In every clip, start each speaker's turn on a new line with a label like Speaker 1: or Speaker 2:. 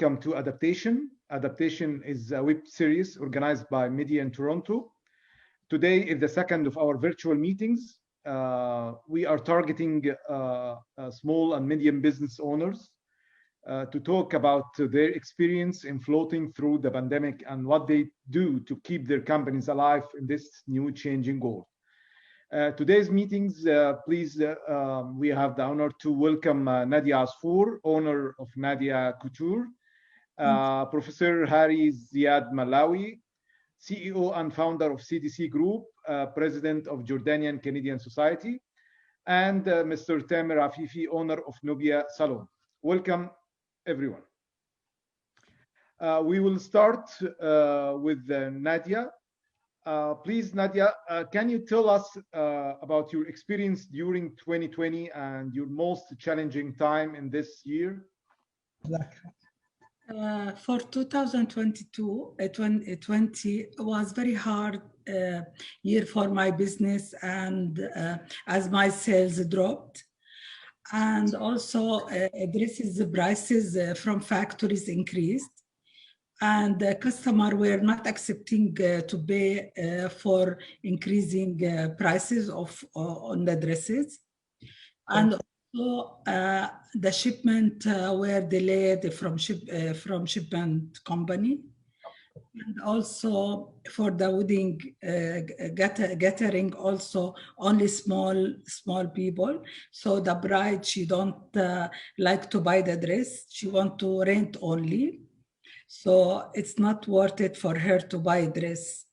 Speaker 1: welcome to Adaptation. Adaptation is a web series organized by Media in Toronto. Today is the second of our virtual meetings. We are targeting small and medium business owners to talk about their experience in floating through the pandemic and what they do to keep their companies alive in this new changing world. Today's meetings, please, we have the honor to welcome Nadia Asfour, owner of Nadia Couture, Professor Hari Ziad Malawi, CEO and founder of CDC Group, President of Jordanian Canadian Society, and Mr. Tamer Afifi, owner of Nobiya Salon. Welcome, everyone. We will start with Nadia. Please, Nadia, can you tell us about your experience during 2020 and your most challenging time in this year?
Speaker 2: For 2022, 2020 was very hard year for my business, and as my sales dropped, and also dresses prices from factories increased, and the customer were not accepting to pay for increasing prices of on the dresses, and also the shipment were delayed from shipment company, and also for the wedding gathering also only small people. So the bride, she don't like to buy the dress, she want to rent only. So it's not worth it for her to buy a dress.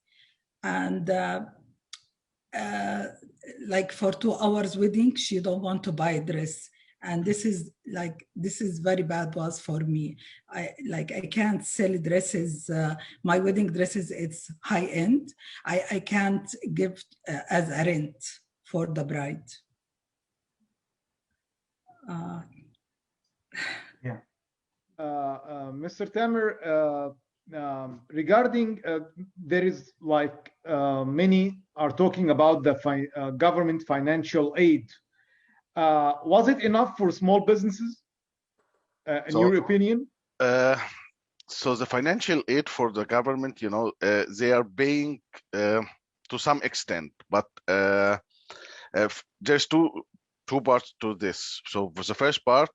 Speaker 2: And like for 2 hours wedding, she don't want to buy a dress. And this is very bad was for me. I can't sell dresses. My wedding dresses, it's high end. I can't give as a rent for the bride.
Speaker 1: Yeah. Mr. Tamer, regarding there is like many are talking about the government financial aid. Was it enough for small businesses, in your opinion?
Speaker 3: So the financial aid for the government, you know, they are paying to some extent, but there's two parts to this. So for the first part,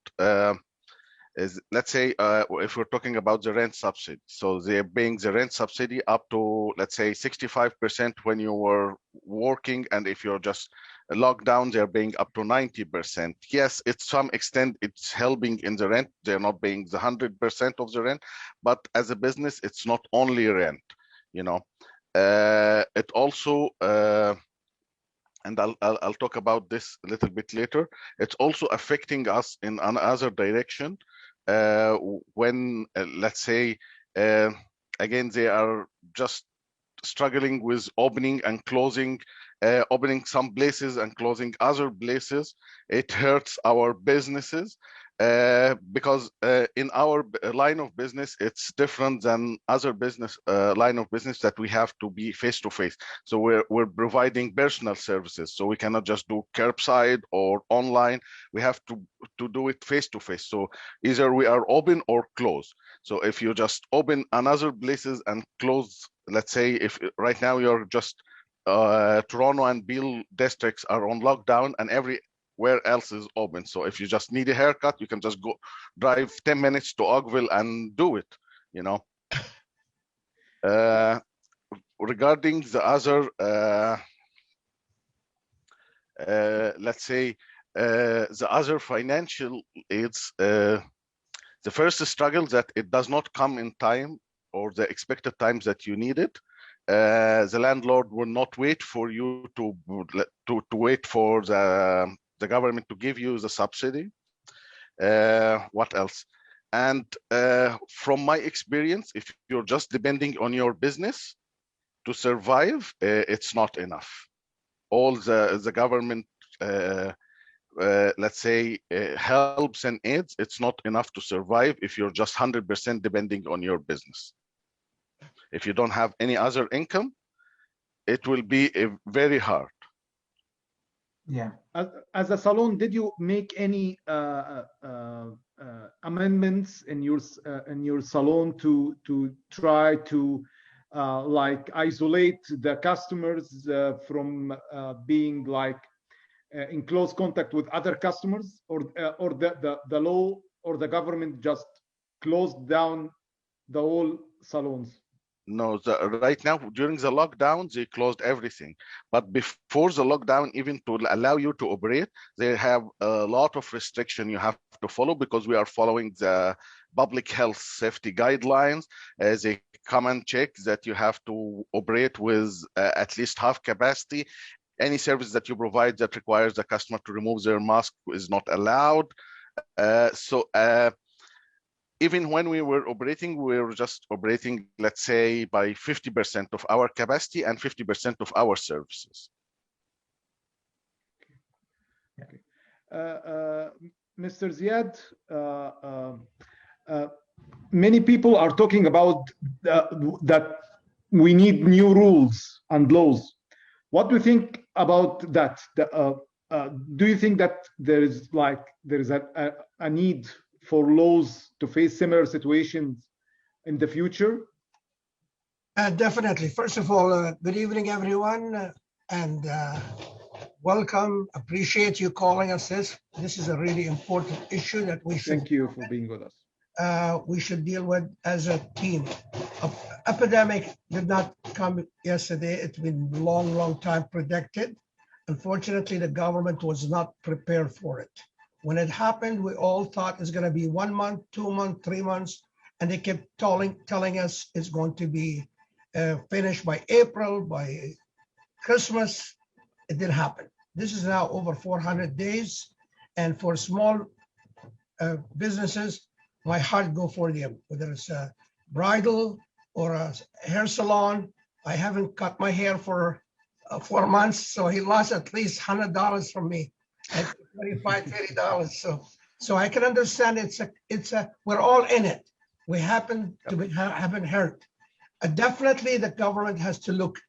Speaker 3: is, let's say, if we're talking about the rent subsidy, so they're paying the rent subsidy up to, let's say, 65% when you were working, and if you're just locked down, they're paying up to 90%. Yes, it's some extent it's helping in the rent. They're not paying the 100% of the rent, but as a business, it's not only rent, you know. It also, and I'll talk about this a little bit later, it's also affecting us in another direction. When let's say again they are just struggling with opening and closing, opening some places and closing other places. It hurts our businesses because in our line of business it's different than other business line of business that we have to be face to face. So we're providing personal services, so we cannot just do curbside or online. We have to do it face to face. So either we are open or close. So if you just open another places and close, let's say if right now you're just Toronto and Peel districts are on lockdown and everywhere else is open. So if you just need a haircut, you can just go drive 10 minutes to Oakville and do it, you know. Regarding the other, let's say, the other financial aids, the first struggle that it does not come in time or the expected times that you need it. The landlord will not wait for you to wait for the government to give you the subsidy. What else? And from my experience, if you're just depending on your business to survive, it's not enough. All the government, let's say, helps and aids, it's not enough to survive if you're just 100% depending on your business. If you don't have any other income, it will be very hard.
Speaker 1: Yeah. As a salon, did you make any amendments in your salon to try to like isolate the customers from being like in close contact with other customers, or the law or the government just closed down the whole salons?
Speaker 3: No, right now during the lockdown, they closed everything. But before the lockdown, even to allow you to operate, they have a lot of restriction you have to follow, because we are following the public health safety guidelines. They come and check that you have to operate with at least half capacity. Any service that you provide that requires the customer to remove their mask is not allowed. Even when we were operating, we were just operating, let's say, by 50% of our capacity and 50% of our services.
Speaker 1: Okay. Mr. Ziad, many people are talking about that we need new rules and laws. What do you think about that? Do you think that there is a need for laws to face similar situations in the future?
Speaker 4: Definitely. First of all, good evening, everyone, and welcome. Appreciate you calling us this. This is a really important issue that we should.
Speaker 1: Thank you for being with us.
Speaker 4: We should deal with as a team. Epidemic did not come yesterday. It's been long time predicted. Unfortunately, the government was not prepared for it. When it happened, we all thought it's going to be 1 month, 2 months, 3 months, and they kept telling us it's going to be finished by April, by Christmas. It didn't happen. This is now over 400 days, and for small businesses, my heart go for them, whether it's a bridal or a hair salon. I haven't cut my hair for 4 months, so he lost at least $100 from me. At $25, $30. So I can understand we're all in it. We happen to haven't heard. Definitely the government has to look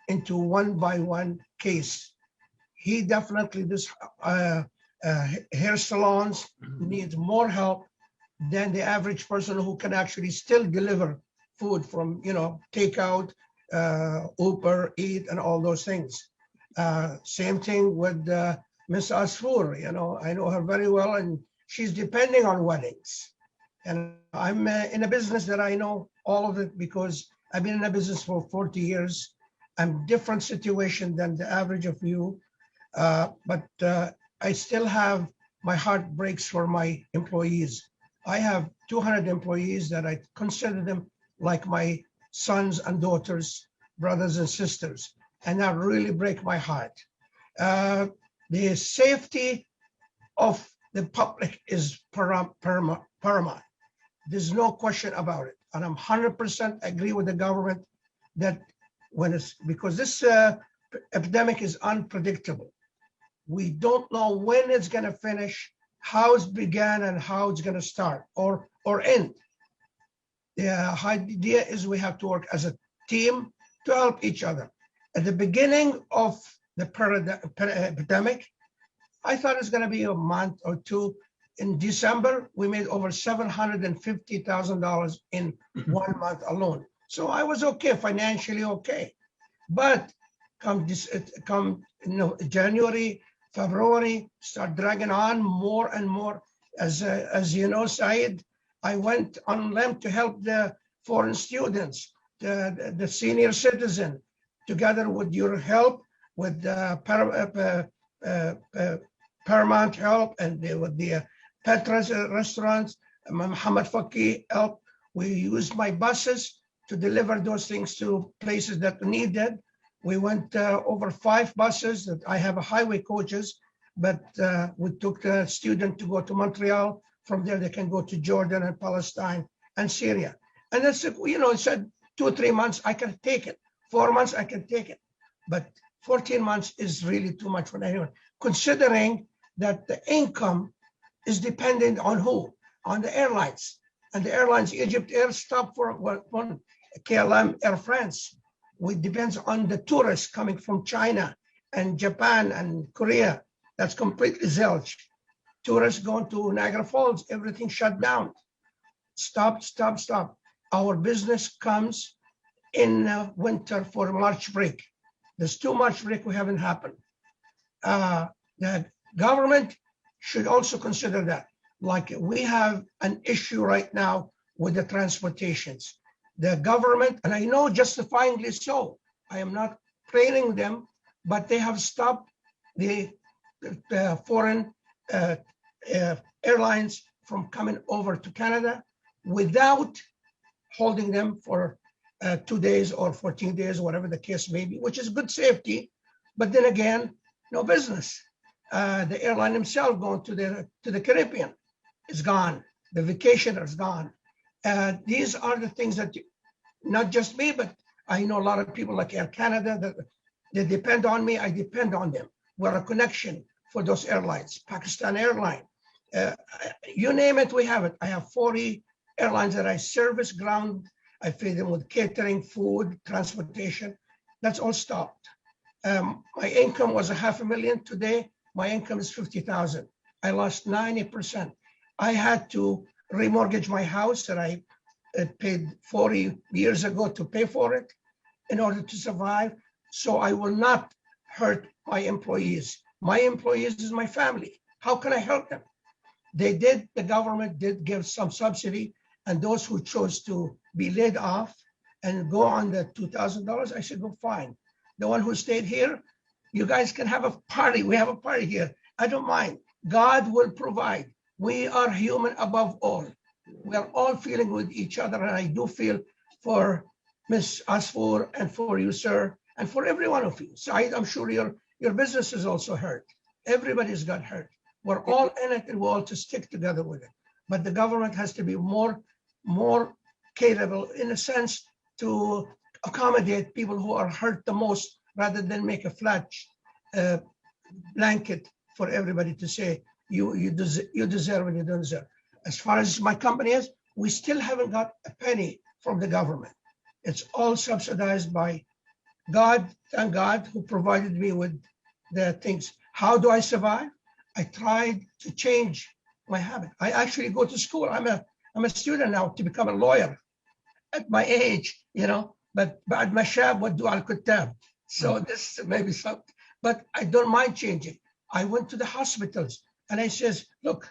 Speaker 4: into one by one case. This hair salons need more help than the average person who can actually still deliver food from, takeout, Uber, Eat, and all those things. Same thing with Miss Asfour, I know her very well, and she's depending on weddings. And I'm in a business that I know all of it because I've been in a business for 40 years. I'm different situation than the average of you, but I still have, my heart breaks for my employees. I have 200 employees that I consider them like my sons and daughters, brothers and sisters, and that really break my heart. The safety of the public is paramount. There's no question about it. And I'm 100% agree with the government that because this epidemic is unpredictable. We don't know when it's going to finish, how it began, and how it's going to start or end. The idea is we have to work as a team to help each other. At the beginning of the epidemic, I thought it's going to be a month or two. In December, we made over $750,000 in 1 month alone. So I was okay, financially okay. But come January, February, start dragging on more and more. As you know, Syed, I went on LEM to help the foreign students, the senior citizen, together with your help, with Paramount help, and with the Petra's restaurants, Muhammad Faki help. We used my buses to deliver those things to places that needed. We went over 5 buses that I have highway coaches, but we took the student to go to Montreal. From there, they can go to Jordan and Palestine and Syria. And that's, it said 2 or 3 months, I can take it. 4 months, I can take it. But 14 months is really too much for anyone, considering that the income is dependent on who? On the airlines. And the airlines, Egypt Air stopped for one, KLM, Air France. It depends on the tourists coming from China and Japan and Korea. That's completely zilch. Tourists going to Niagara Falls, everything shut down. Stop, stop, stop. Our business comes in winter for March break. There's 2 March break we haven't happened. The government should also consider that. Like we have an issue right now with the transportations. The government, and I know justifyingly so, I am not praising them, but they have stopped the foreign airlines from coming over to Canada without holding them for 2 days or 14 days, whatever the case may be, which is good safety. But then again, no business. The airline himself going to the Caribbean is gone. The vacationer is gone. These are the things that not just me, but I know a lot of people like Air Canada that they depend on me. I depend on them. We're a connection for those airlines. Pakistan Airline, you name it, we have it. I have 40 airlines that I service ground. I feed them with catering, food, transportation. That's all stopped. My income was $500,000. Today, my income is $50,000. I lost 90%. I had to remortgage my house that I paid 40 years ago to pay for it in order to survive. So I will not hurt my employees. My employees is my family. How can I help them? The government did give some subsidy, and those who chose to be laid off and go on the $2,000, I said, go fine. The one who stayed here, you guys can have a party. We have a party here. I don't mind. God will provide. We are human above all. We are all feeling with each other, and I do feel for Miss Asfour and for you, sir, and for every one of you. So I'm sure your business is also hurt. Everybody's got hurt. We're all in it, and we're all to stick together with it. But the government has to be more capable, in a sense, to accommodate people who are hurt the most, rather than make a flat blanket for everybody to say you deserve and you don't deserve. As far as my company is, we still haven't got a penny from the government. It's all subsidized by God, thank God, who provided me with the things. How do I survive? I tried to change my habit. I actually go to school. I'm a student now to become a lawyer at my age, but بعد ما شاب ودوا على الكتاب. So this may be something, but I don't mind changing. I went to the hospitals and I says, look,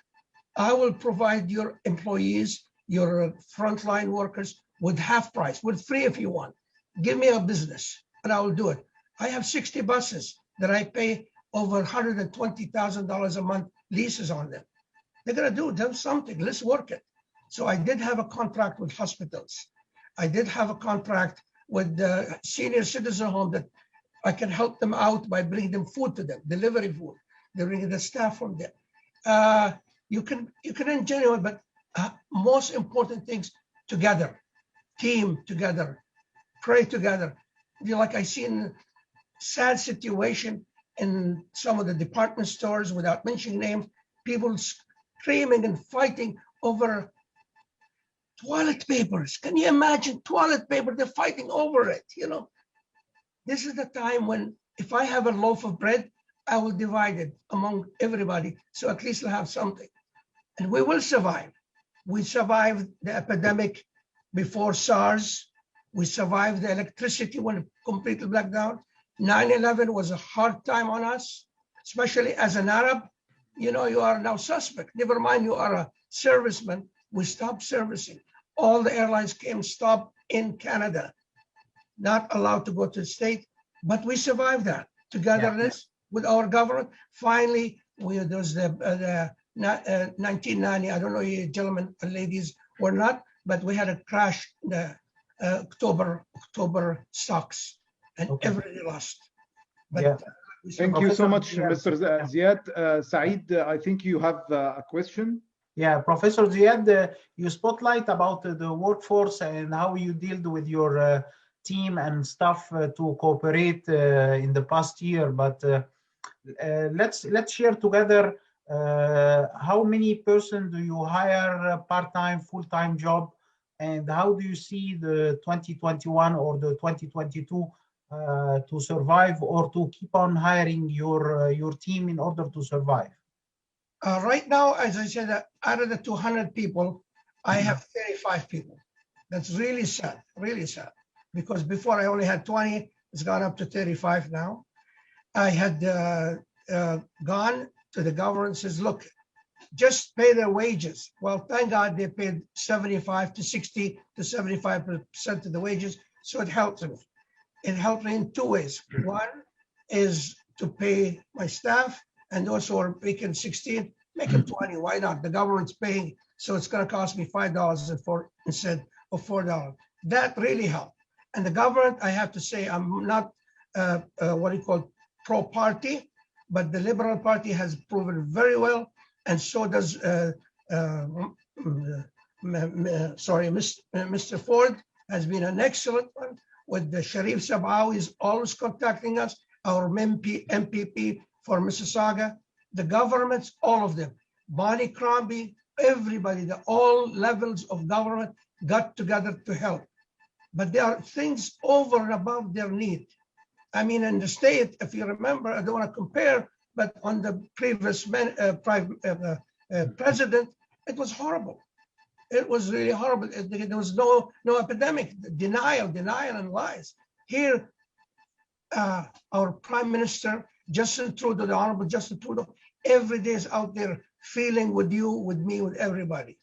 Speaker 4: I will provide your employees, your frontline workers with half price, with free if you want. Give me a business and I will do it. I have 60 buses that I pay over $120,000 a month leases on them. They're gonna do something, let's work it. So I did have a contract with hospitals. I did have a contract with the senior citizen home that I can help them out by bringing them food to them, delivery food. They're bringing the staff from there. You can enjoy it, but most important things together, team together, pray together. Like I see in sad situation in some of the department stores, without mentioning names, people screaming and fighting over toilet papers. Can you imagine toilet paper? They're fighting over it, This is the time when if I have a loaf of bread, I will divide it among everybody. So at least I'll have something. And we will survive. We survived the epidemic before SARS. We survived the electricity when it completely blacked down. 9/11 was a hard time on us, especially as an Arab. You are now suspect. Never mind, you are a serviceman. We stopped servicing. All the airlines came stopped in Canada, not allowed to go to the state, but we survived that. Togetherness with our government. Finally, there was the 1990, I don't know you gentlemen and ladies were not, but we had a crash in the October stocks and everybody lost. But
Speaker 1: Thank you so much, Mr. Ziad. Saeed, I think you have a question.
Speaker 5: Yeah, Professor Ziad, you spotlight about the workforce and how you dealt with your team and staff to cooperate in the past year. But let's share together how many person do you hire part-time, full-time job, and how do you see the 2021 or the 2022 to survive, or to keep on hiring your team in order to survive?
Speaker 4: Right now, as I said, out of the 200 people, I have 35 people. That's really sad, because before I only had 20. It's gone up to 35 now. I had gone to the government and says, look, just pay their wages. Well, thank God they paid 75 to 60 to 75% of the wages. So it helped me. It helped me in two ways. One is to pay my staff, and also are making 16, make it 20. Why not? The government's paying, so it's going to cost me $5 instead of $4. That really helped. And the government, I have to say, I'm not pro-party, but the Liberal Party has proven very well, and so does Mr. Ford has been an excellent one. With the Sharif Sabawi is always contacting us, our MPP for Mississauga, the governments, all of them, Bonnie Crombie, everybody, all levels of government got together to help. But there are things over and above their need. I mean, in the state, if you remember, I don't want to compare, but on the previous president, it was horrible. It was really horrible. There was no epidemic, denial and lies. Here, our Prime Minister, Justin Trudeau, the Honorable Justin Trudeau, every day is out there feeling with you, with me, with everybody.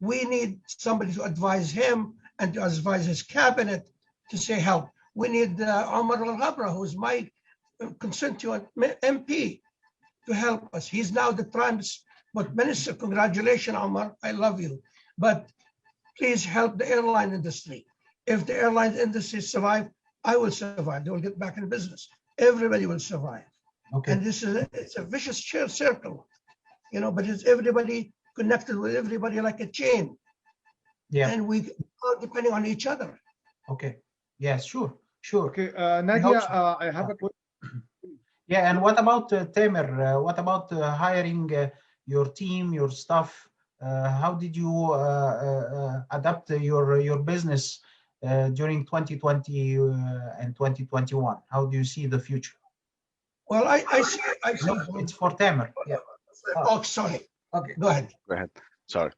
Speaker 4: We need somebody to advise him and to advise his cabinet to say help. We need Omar Al-Ghabra, who's my constituent MP, to help us. He's now the Transport Minister. Congratulations, Omar. I love you. But please help the airline industry. If the airline industry survive, I will survive. They will get back in business. Everybody will survive.
Speaker 5: Okay.
Speaker 4: And it's a vicious circle, but it's everybody connected with everybody like a chain.
Speaker 5: Yeah.
Speaker 4: And we are depending on each other.
Speaker 5: Okay. Yes, sure.
Speaker 1: Okay, Nadia, I have a question.
Speaker 5: Yeah, and what about Tamer? What about hiring your team, your staff? How did you adapt your business during 2020 and 2021? How do you see the future?
Speaker 4: Well, I see.
Speaker 5: No, it's for Tamer. Yeah.
Speaker 4: Oh, sorry. Okay, go ahead.
Speaker 3: Go ahead. Sorry.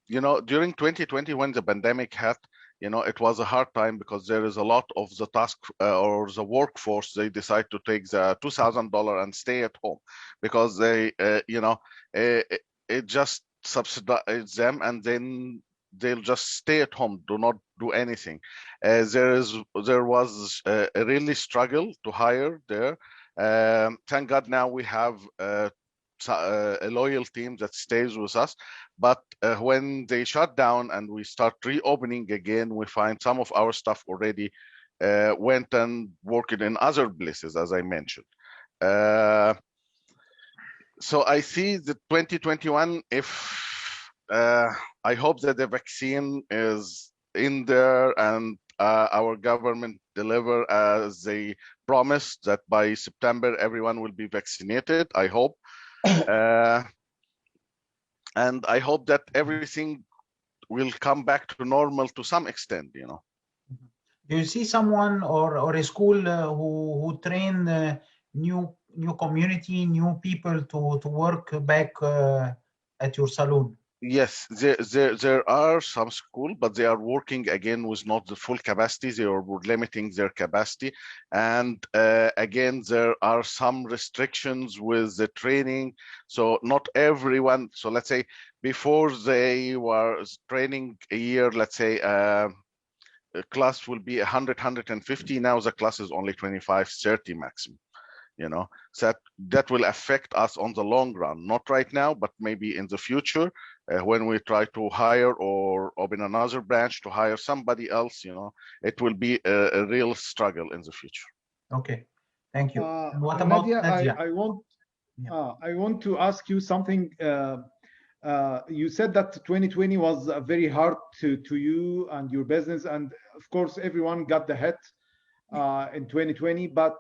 Speaker 3: During 2020, when the pandemic hit, it was a hard time because there is a lot of the task or the workforce, they decide to take the $2,000 and stay at home because they, it just subsidize them, and then they'll just stay at home, do not do anything. There was a really struggle to hire there. Thank God now we have a loyal team that stays with us, but when they shut down and we start reopening again, we find some of our staff already went and worked in other places, as I mentioned. So I see the 2021, if I hope that the vaccine is in there and our government deliver as they promised, that by September everyone will be vaccinated, I hope. And I hope that everything will come back to normal to some extent,
Speaker 5: Do you see someone or a school who train new community, new people to work back at your salon?
Speaker 3: Yes, there are some schools, but they are working again with not the full capacity. They are limiting their capacity. And again, there are some restrictions with the training. So not everyone, so let's say before they were training a year, let's say a class will be 100, 150. Now the class is only 25, 30 maximum. So that will affect us on the long run, not right now, but maybe in the future when we try to hire or open another branch to hire somebody else, it will be a real struggle in the future.
Speaker 5: Okay, thank you. What about Nadia?
Speaker 1: I want to ask you something. You said that 2020 was very hard to you and your business, and of course everyone got the hit in 2020, but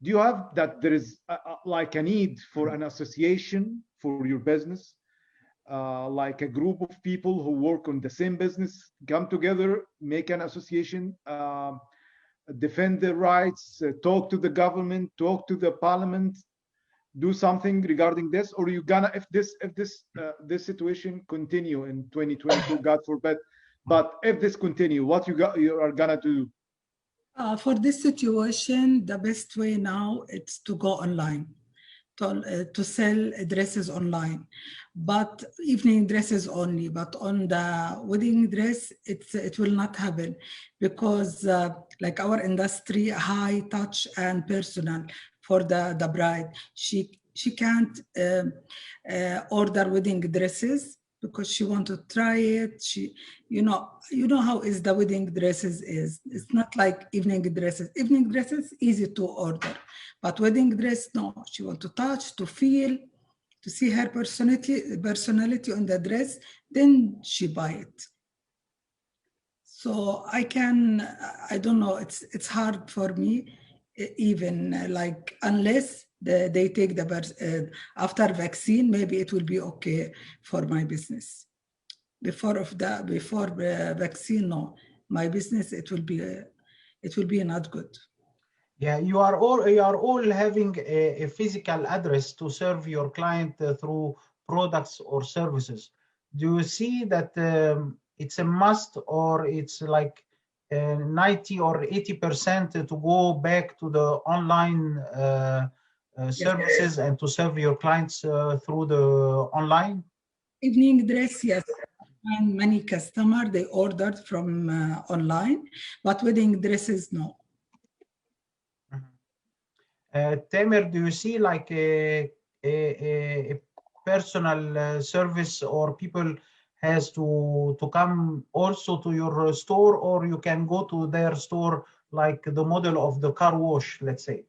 Speaker 1: do you have that there is like a need for an association for your business like a group of people who work on the same business, come together, make an association, defend their rights, talk to the government, talk to the parliament, do something regarding this? Or you gonna, if this situation continue in 2022, God forbid, but if this continue, what you are gonna do?
Speaker 2: For this situation, the best way now is to go online, to sell dresses online, but evening dresses only. But on the wedding dress, it will not happen, because like our industry, high touch and personal for the bride. She can't order wedding dresses because she want to try it. You know how is the wedding dresses is. It's not like evening dresses. Evening dresses easy to order, but wedding dress, no. She want to touch, to feel, to see her personality on the dress, then she buy it. So I don't know, it's hard for me, even like, unless they take the after vaccine, maybe it will be okay for my business. Before the vaccine, no, my business, it will be not good.
Speaker 5: Yeah, you are all having a physical address to serve your client through products or services. Do you see that it's a must, or it's like 90 or 80% to go back to the online services, yes, and to serve your clients through the online?
Speaker 2: Evening dress, yes. And many customers, they ordered from online, but wedding dresses, no.
Speaker 5: Tamer, do you see like a personal service, or people has to come also to your store, or you can go to their store like the model of the car wash, let's say?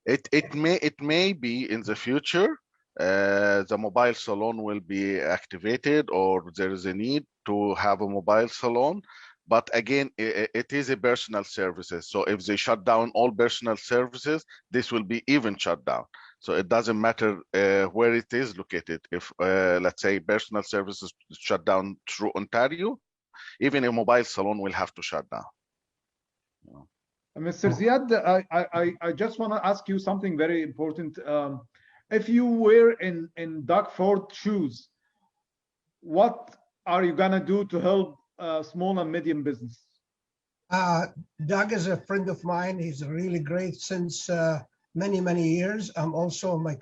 Speaker 3: It may be in the future. The mobile salon will be activated, or there is a need to have a mobile salon. But again, it is a personal services. So if they shut down all personal services, this will be even shut down. So it doesn't matter where it is located. If, let's say, personal services shut down through Ontario, even a mobile salon will have to shut down. You know?
Speaker 1: Mr. Ziad, I just want to ask you something very important. If you were in Doug Ford shoes, what are you gonna do to help small and medium business?
Speaker 4: Doug is a friend of mine. He's really great since many years. I'm also my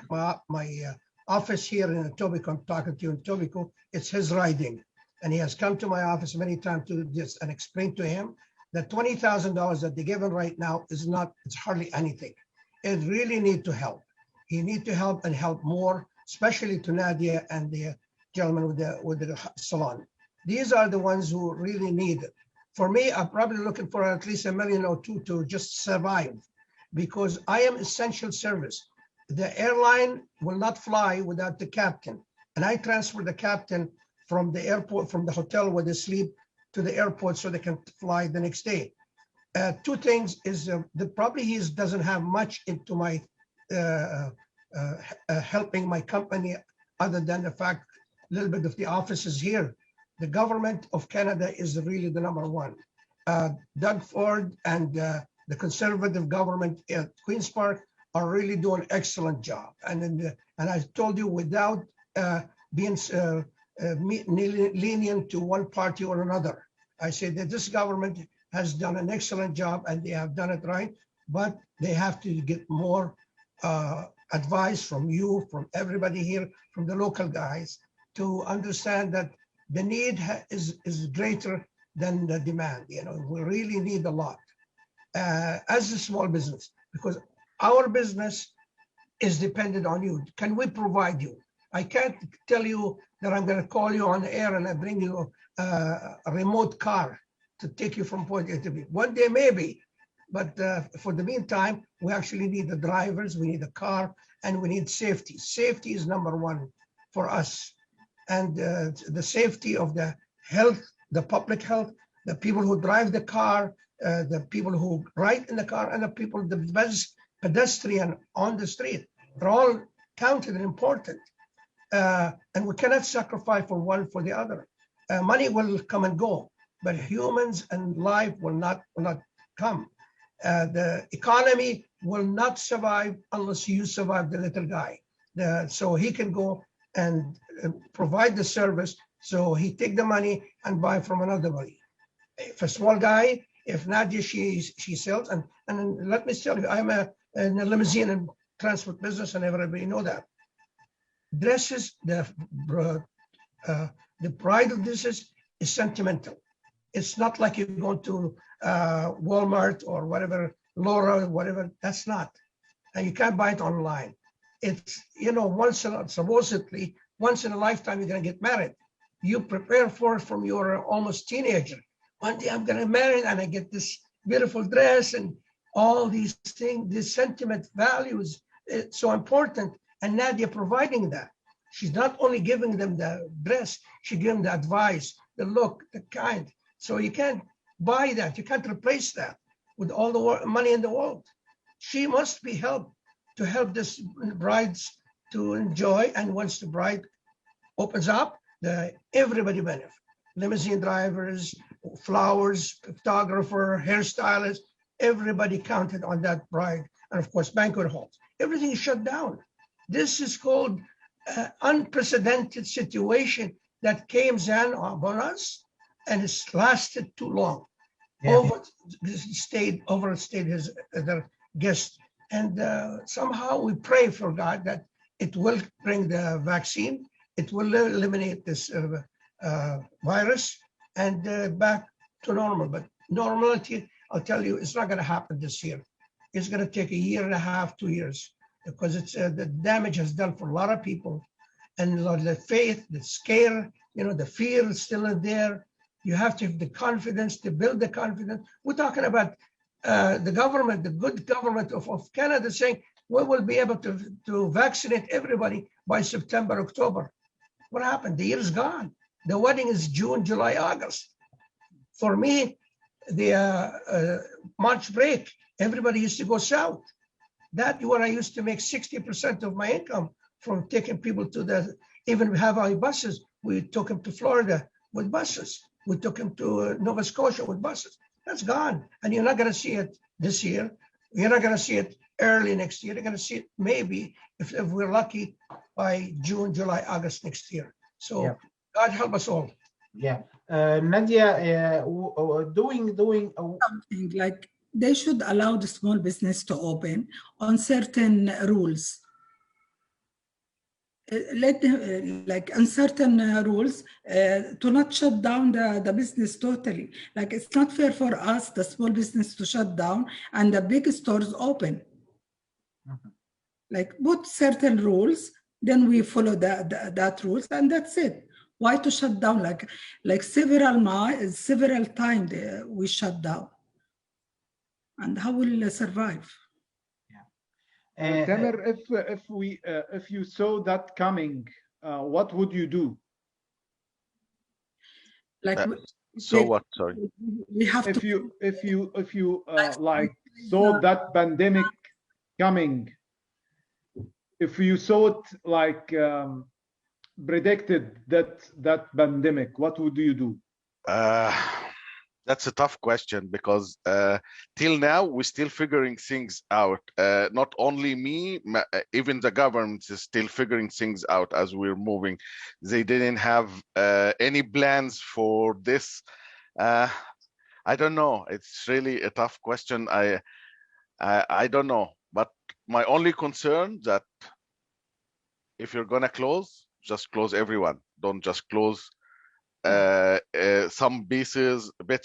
Speaker 4: office here in Etobicoke. I'm talking to you in Etobicoke. It's his riding, and he has come to my office many times to just and explain to him that $20,000 that they're given right now is not. It's hardly anything. It really need to help. He need to help and help more, especially to Nadia and the gentleman with the salon. These are the ones who really need it. For me, I'm probably looking for at least $1 million or $2 million to just survive, because I am essential service. The airline will not fly without the captain, and I transfer the captain from the airport, from the hotel where they sleep, to the airport so they can fly the next day. Two things is probably he doesn't have much into my helping my company, other than the fact a little bit of the offices here. The government of Canada is really the number one. Doug Ford and the conservative government at Queen's Park are really doing an excellent job. And I told you, without being lenient to one party or another, I say that this government has done an excellent job and they have done it right, but they have to get more advice from you, from everybody here, from the local guys, to understand that the need is greater than the demand. You know, we really need a lot as a small business, because our business is dependent on you. Can we provide you? I can't tell you that I'm going to call you on the air and I bring you a remote car to take you from point A to B. One day maybe, but for the meantime, we actually need the drivers, we need a car, and we need safety. Safety is number one for us. And the safety of the health, the public health, the people who drive the car, the people who ride in the car, and the pedestrian on the street. They're all counted and important. and we cannot sacrifice for one for the other. Money will come and go, but humans and life will not come. The economy will not survive unless you survive the little guy. So he can go and provide the service. So he take the money and buy from another body. If a small guy, if Nadia, she sells, and let me tell you, I'm in the limousine and transport business, and everybody know that. Dresses, the pride of dresses is sentimental. It's not like you go to Walmart or whatever, Laura, whatever. That's not, and you can't buy it online. It's, you know, supposedly once in a lifetime you're gonna get married. You prepare for it from your almost teenager. One day I'm gonna marry and I get this beautiful dress and all these things, these sentiment values. It's so important. And Nadia providing that. She's not only giving them the dress, she gives them the advice, the look, the kind. So you can't buy that. You can't replace that with all the money in the world. She must be helped to help this brides to enjoy. And once the bride opens up, everybody benefit. Limousine drivers, flowers, photographer, hairstylist, everybody counted on that bride. And of course, banquet halls. Everything is shut down. This is called unprecedented situation that came in upon us, and it's lasted too long. Yeah. Overstayed his guest. And somehow we pray for God that it will bring the vaccine, it will eliminate this virus, and back to normal. But normality, I'll tell you, it's not going to happen this year. It's going to take a year and a half, 2 years, because it's the damage has done for a lot of people, and the faith, the scare, you know, the fear is still in there. You have to have the confidence to build the confidence. We're talking about the government, the good government of Canada, saying we will be able to vaccinate everybody by September, October. What happened? The year is gone. The wedding is June, July, August. For me, the March break, everybody used to go south. That's where I used to make 60% of my income from taking people to even have our buses. We took them to Florida with buses. We took them to Nova Scotia with buses. That's gone. And you're not going to see it this year. You're not going to see it early next year. You're going to see it maybe, if we're lucky, by June, July, August next year. So yeah. God help us all.
Speaker 5: Yeah. Nadia, doing
Speaker 2: something like they should allow the small business to open on certain rules. Let them, like on certain rules, to not shut down the business totally. Like it's not fair for us, the small business, to shut down and the big stores open. Mm-hmm. Like put certain rules, then we follow that rules, and that's it. Why to shut down? Like several times we shut down, and how will we survive?
Speaker 1: Tamer, if you saw that coming, what would you do?
Speaker 2: Like
Speaker 3: so what? Sorry.
Speaker 2: We have
Speaker 1: if you like saw that pandemic coming, if you saw it like predicted that pandemic, what would you do?
Speaker 3: That's a tough question, because till now we're still figuring things out. Not only me, even the government is still figuring things out as we're moving. They didn't have any plans for this. I don't know. It's really a tough question. I don't know. But my only concern that if you're gonna close, just close everyone. Don't just close some bits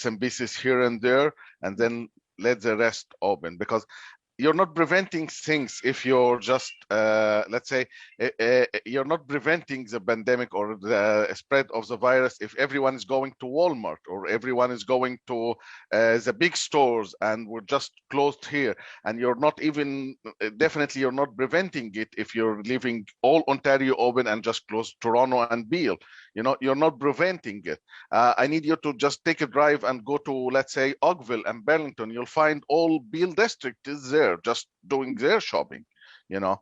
Speaker 3: and pieces here and there, and then let the rest open, because you're not preventing things if you're just let's say you're not preventing the pandemic or the spread of the virus if everyone is going to Walmart or everyone is going to the big stores, and we're just closed here. And you're not even definitely you're not preventing it if you're leaving all Ontario open and just close Toronto and Beale. You know, you're not preventing it. I need you to just take a drive and go to, let's say, Oakville and Burlington. You'll find all Beale district is there, just doing their shopping, you know.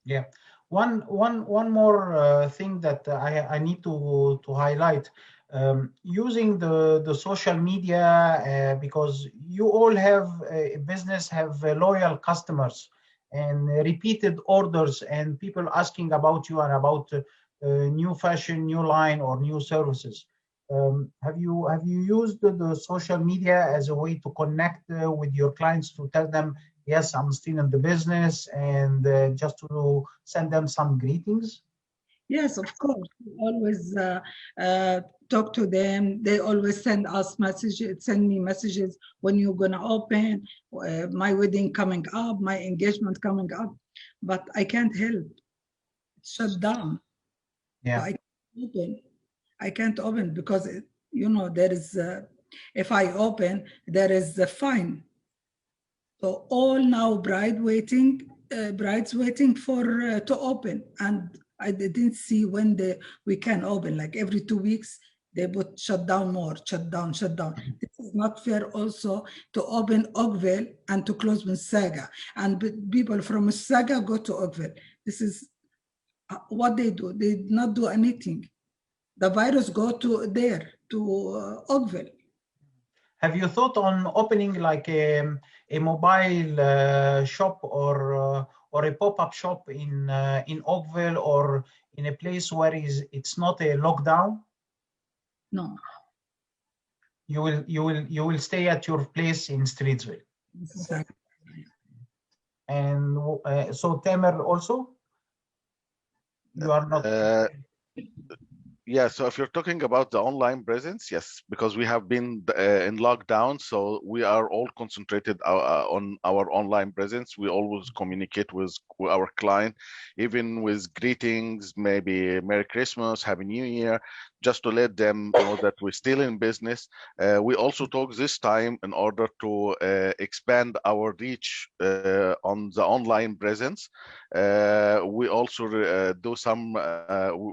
Speaker 5: Yeah. One more thing that I need to highlight, using the social media, because you all have a business, have loyal customers and repeated orders and people asking about you and about new fashion, new line, or new services. Have you used the social media as a way to connect with your clients, to tell them, yes, I'm still in the business, and just to send them some greetings?
Speaker 2: Yes, of course. We always talk to them. They always send us messages, send me messages when you're gonna open, my wedding coming up, my engagement coming up. But I can't help. It's shut down.
Speaker 5: Yeah.
Speaker 2: So I can't open. I can't open because you know there is. If I open, there is a fine. So all now brides waiting for to open, and I didn't see when we can open. Like every 2 weeks, they would shut down more, shut down, shut down. This is not fair. Also to open Oakville and to close Mississauga, and people from Mississauga go to Oakville. This is what they do. They did not do anything. The virus go to there to Oakville.
Speaker 5: Have you thought on opening like a mobile shop or a pop-up shop in Oakville, or in a place where it's not a lockdown?
Speaker 2: No.
Speaker 5: You will stay at your place in Streetsville.
Speaker 2: Exactly.
Speaker 5: And so Tamer also, you are not.
Speaker 3: Yeah, so if you're talking about the online presence, yes, because we have been in lockdown, so we are all concentrated on our online presence. We always communicate with our client, even with greetings, maybe Merry Christmas, Happy New Year, just to let them know that we're still in business. We also took this time in order to expand our reach on the online presence. We also do some,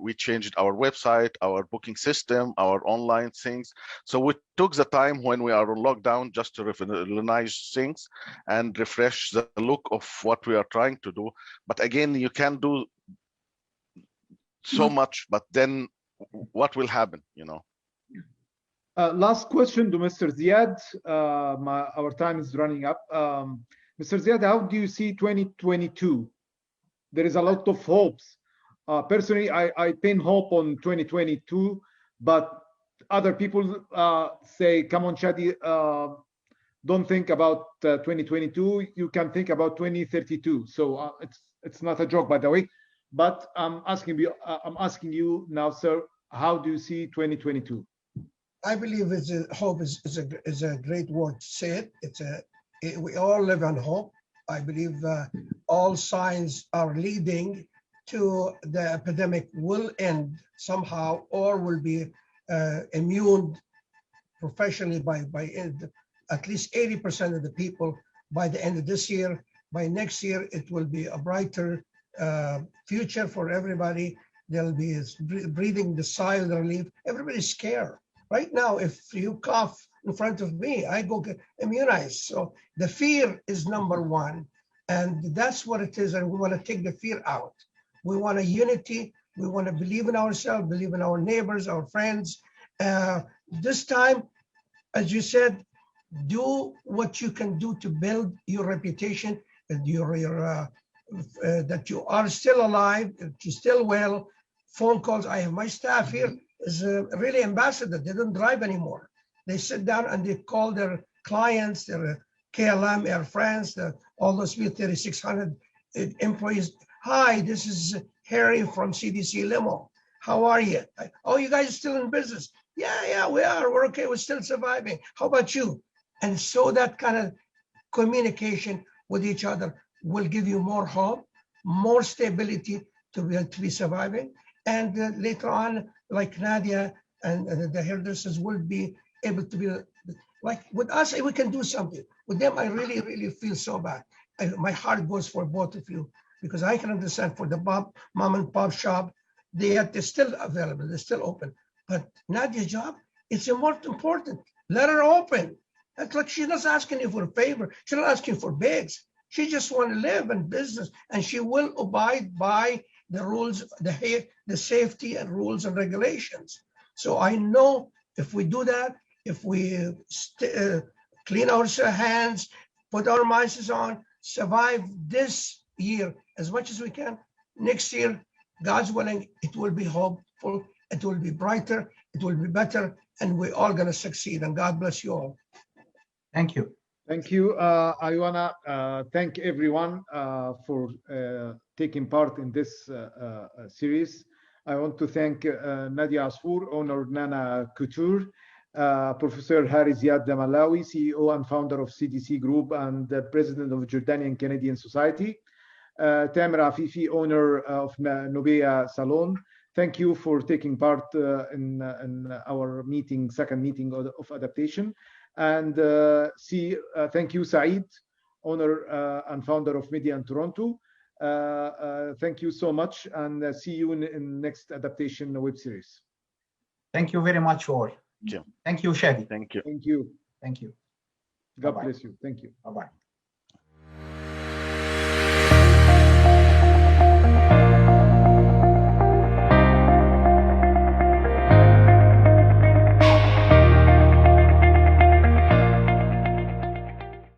Speaker 3: we changed our website, our booking system, our online things. So we took the time when we are on lockdown just to revitalize things and refresh the look of what we are trying to do. But again, you can do so much, but then what will happen, you know?
Speaker 1: Last question to Mr. Ziad. Our time is running up. Mr. Ziad, how do you see 2022? There is a lot of hopes. Personally, I pin hope on 2022, but other people say, come on, Shadi, don't think about 2022. You can think about 2032. So it's not a joke, by the way. But I'm asking you now, sir, how do you see 2022?
Speaker 4: I believe hope is a great word to say it. We all live on hope. I believe all signs are leading to the epidemic will end somehow, or will be immune professionally by at least 80% of the people by the end of this year. By next year, it will be a brighter future for everybody. They'll be breathing the sigh of relief. Everybody's scared. Right now, if you cough in front of me, I go get immunized. So the fear is number one. And that's what it is. And we want to take the fear out. We want a unity. We want to believe in ourselves, believe in our neighbors, our friends. This time, as you said, do what you can do to build your reputation, that you are still alive, that you're still well. Phone calls. I have my staff here is really ambassador. They don't drive anymore. They sit down and they call their clients, their KLM, Air France, all those 3,600 employees. Hi, this is Harry from CDC Limo. How are you? Oh, you guys are still in business? Yeah, we are. We're okay. We're still surviving. How about you? And so that kind of communication with each other will give you more hope, more stability to be surviving. And later on, like Nadia and the hairdressers will be able to be like with us, we can do something. With them, I really, really feel so bad. My heart goes for both of you, because I can understand for the mom and pop shop, they're still available, they're still open. But Nadia's job, it's more important. Let her open. That's like she's not asking you for a favor. She's not asking for bigs. She just wants to live in business, and she will abide by the rules, the safety and rules and regulations. So I know if we do that, if we clean our hands, put our masks on, survive this year as much as we can, next year, God's willing, it will be hopeful, it will be brighter, it will be better, and we're all going to succeed. And God bless you all.
Speaker 5: Thank you.
Speaker 1: Thank you. I want to thank everyone for taking part in this series. I want to thank Nadia Asfour, owner of Nana Couture, Professor Hari Ziad Malawi, CEO and founder of CDC Group and president of Jordanian Canadian Society, Tamer Afifi, owner of Nobiya Salon. Thank you for taking part in our meeting, second meeting of adaptation. And thank you, Saeed, owner and founder of Media in Toronto. Thank you so much, and see you in next adaptation web series.
Speaker 5: Thank you very much, all.
Speaker 3: Yeah.
Speaker 5: Thank you, Shadi.
Speaker 3: Thank you.
Speaker 1: Thank you.
Speaker 5: Thank you.
Speaker 1: God
Speaker 5: Bye-bye.
Speaker 1: bless you. Thank you.
Speaker 5: Bye-bye.